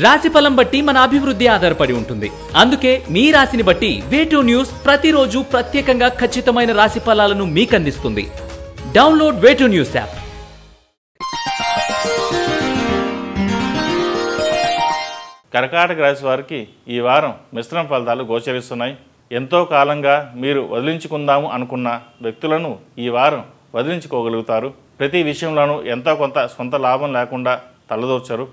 రాశిఫలం బట్టి మన అభివృద్ధి ఆధారపడి ఉంటుంది. అందుకే మీ రాశిని బట్టి వే2 న్యూస్ ప్రతిరోజు ప్రత్యేకంగా ఖచ్చితమైన రాశి ఫలాలను మీకు అందిస్తుంది. Download Way2News app. కర్కాటక రాశి వారికి ఈ వారం మిశ్రమ ఫలితాలు గోచరిస్తున్నాయి. ఎంతో కాలంగా మీరు వదిలించుకుందాము అనుకున్న వ్యక్తులను ఈ వారం వదిలించుకోగలుగుతారు. ప్రతి విషయంలోనూ ఎంతో కొంత సొంత లాభం లేకుండా తలదూర్చరు.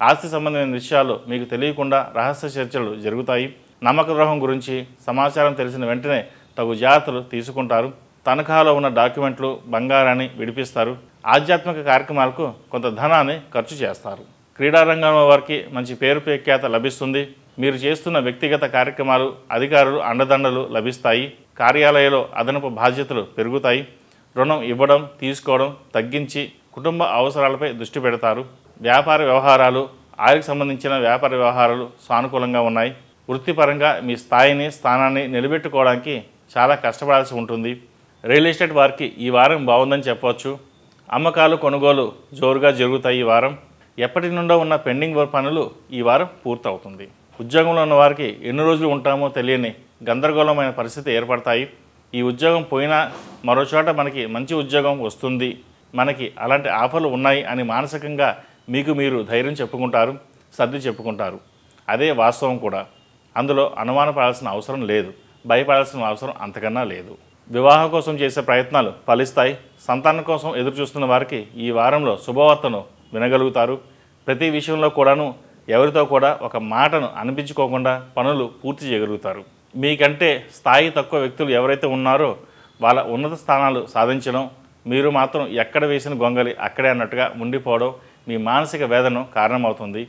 ఆస్తి సంబంధమైన విషయాలు మీకు తెలియకుండా రహస్య చర్చలు జరుగుతాయి. నమ్మక ద్రోహం గురించి సమాచారం తెలిసిన వెంటనే తగు జాగ్రత్తలు తీసుకుంటారు. తనఖాలో ఉన్న డాక్యుమెంట్లు బంగారాన్ని విడిపిస్తారు. ఆధ్యాత్మిక కార్యక్రమాలకు కొంత ధనాన్ని ఖర్చు చేస్తారు. క్రీడారంగంలో వారికి మంచి పేరు ప్రఖ్యాత లభిస్తుంది. మీరు చేస్తున్న వ్యక్తిగత కార్యక్రమాలు అధికారులు అండదండలు లభిస్తాయి. కార్యాలయంలో అదనపు బాధ్యతలు పెరుగుతాయి. రుణం ఇవ్వడం తీసుకోవడం తగ్గించి కుటుంబ అవసరాలపై దృష్టి పెడతారు. వ్యాపార వ్యవహారాలు ఆయుకు సంబంధించిన వ్యాపార వ్యవహారాలు సానుకూలంగా ఉన్నాయి. వృత్తిపరంగా మీ స్థాయిని స్థానాన్ని నిలబెట్టుకోవడానికి చాలా కష్టపడాల్సి ఉంటుంది. రియల్ ఎస్టేట్ వారికి ఈ వారం బాగుందని చెప్పవచ్చు. అమ్మకాలు కొనుగోలు జోరుగా జరుగుతాయి. ఈ వారం ఎప్పటి నుండో ఉన్న పెండింగ్ పనులు ఈ వారం పూర్తవుతుంది. ఉద్యోగంలో ఉన్న వారికి ఎన్ని రోజులు ఉంటామో తెలియని గందరగోళమైన పరిస్థితి ఏర్పడతాయి. ఈ ఉద్యోగం పోయినా మరో చోట మనకి మంచి ఉద్యోగం వస్తుంది, మనకి అలాంటి ఆఫర్లు ఉన్నాయి అని మానసికంగా మీకు మీరు ధైర్యం చెప్పుకుంటారు, సర్ది చెప్పుకుంటారు. అదే వాస్తవం కూడా. అందులో అనుమానపడాల్సిన అవసరం లేదు, భయపడాల్సిన అవసరం అంతకన్నా లేదు. వివాహం కోసం చేసే ప్రయత్నాలు ఫలిస్తాయి. సంతానం కోసం ఎదురు చూస్తున్న వారికి ఈ వారంలో శుభవార్తను వినగలుగుతారు. ప్రతి విషయంలో కూడాను ఎవరితో కూడా ఒక మాటను అనిపించుకోకుండా పనులు పూర్తి చేయగలుగుతారు. మీకంటే స్థాయి తక్కువ వ్యక్తులు ఎవరైతే ఉన్నారో వాళ్ళ ఉన్నత స్థానాలు సాధించడం, మీరు మాత్రం ఎక్కడ వేసిన గొంగలి అక్కడే అన్నట్టుగా ఉండిపోవడం మీ మానసిక వేదనకు కారణమవుతుంది.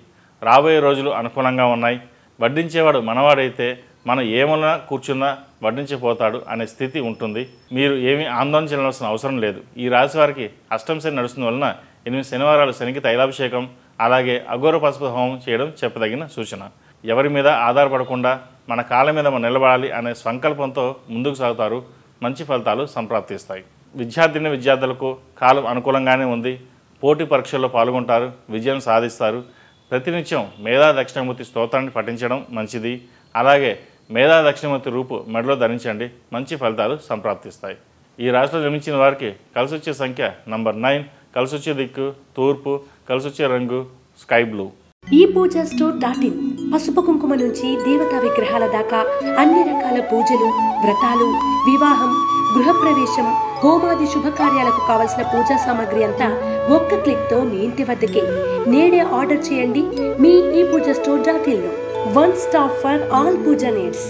రాబోయే రోజులు అనుకూలంగా ఉన్నాయి. వడ్డించేవాడు మనవాడైతే మనం ఏమన్నా కూర్చున్నా వడ్డించిపోతాడు అనే స్థితి ఉంటుంది. మీరు ఏమీ ఆందోళన చెందాల్సిన అవసరం లేదు. ఈ రాశి వారికి అష్టమ శని నడుస్తున్న వలన 8 శనివారాలు శనికి తైలాభిషేకం అలాగే అఘోర పసుపు హోమం చేయడం చెప్పదగిన సూచన. ఎవరి మీద ఆధారపడకుండా మన కాళ్ళ మీద మనం నిలబడాలి అనే సంకల్పంతో ముందుకు సాగుతారు. మంచి ఫలితాలు సంప్రాప్తిస్తాయి. విద్యార్థులకు కాలం అనుకూలంగానే ఉంది. పోటీ పరీక్షల్లో పాల్గొంటారు, విజయం సాధిస్తారు. ప్రతినిత్యం మేధా దక్షిణామూర్తి స్తోత్రాన్ని పఠించడం మంచిది. అలాగే మేధా దక్షిణామూర్తి రూపు మెడలో ధరించండి. మంచి ఫలితాలు సంప్రాప్తిస్తాయి. ఈ రాశిలో జన్మించిన వారికి కలిసొచ్చే సంఖ్య నంబర్ 9, కలిసొచ్చే దిక్కు తూర్పు, కలిసొచ్చే రంగు స్కై బ్లూ. ePoojaStore.in పసుపు కుంకుమ నుంచి దేవతా విగ్రహాల దాకా అన్ని రకాల పూజలు, వ్రతాలు, వివాహం, గృహప్రవేశం, హోమాది శుభకార్యాలకు కావలసిన పూజా సామాగ్రి అంతా ఒక్క క్లిక్తో మీ ఇంటి వద్దకే. నేడే ఆర్డర్ చేయండి మీ ePoojaStore.in లో. One stop for all puja needs.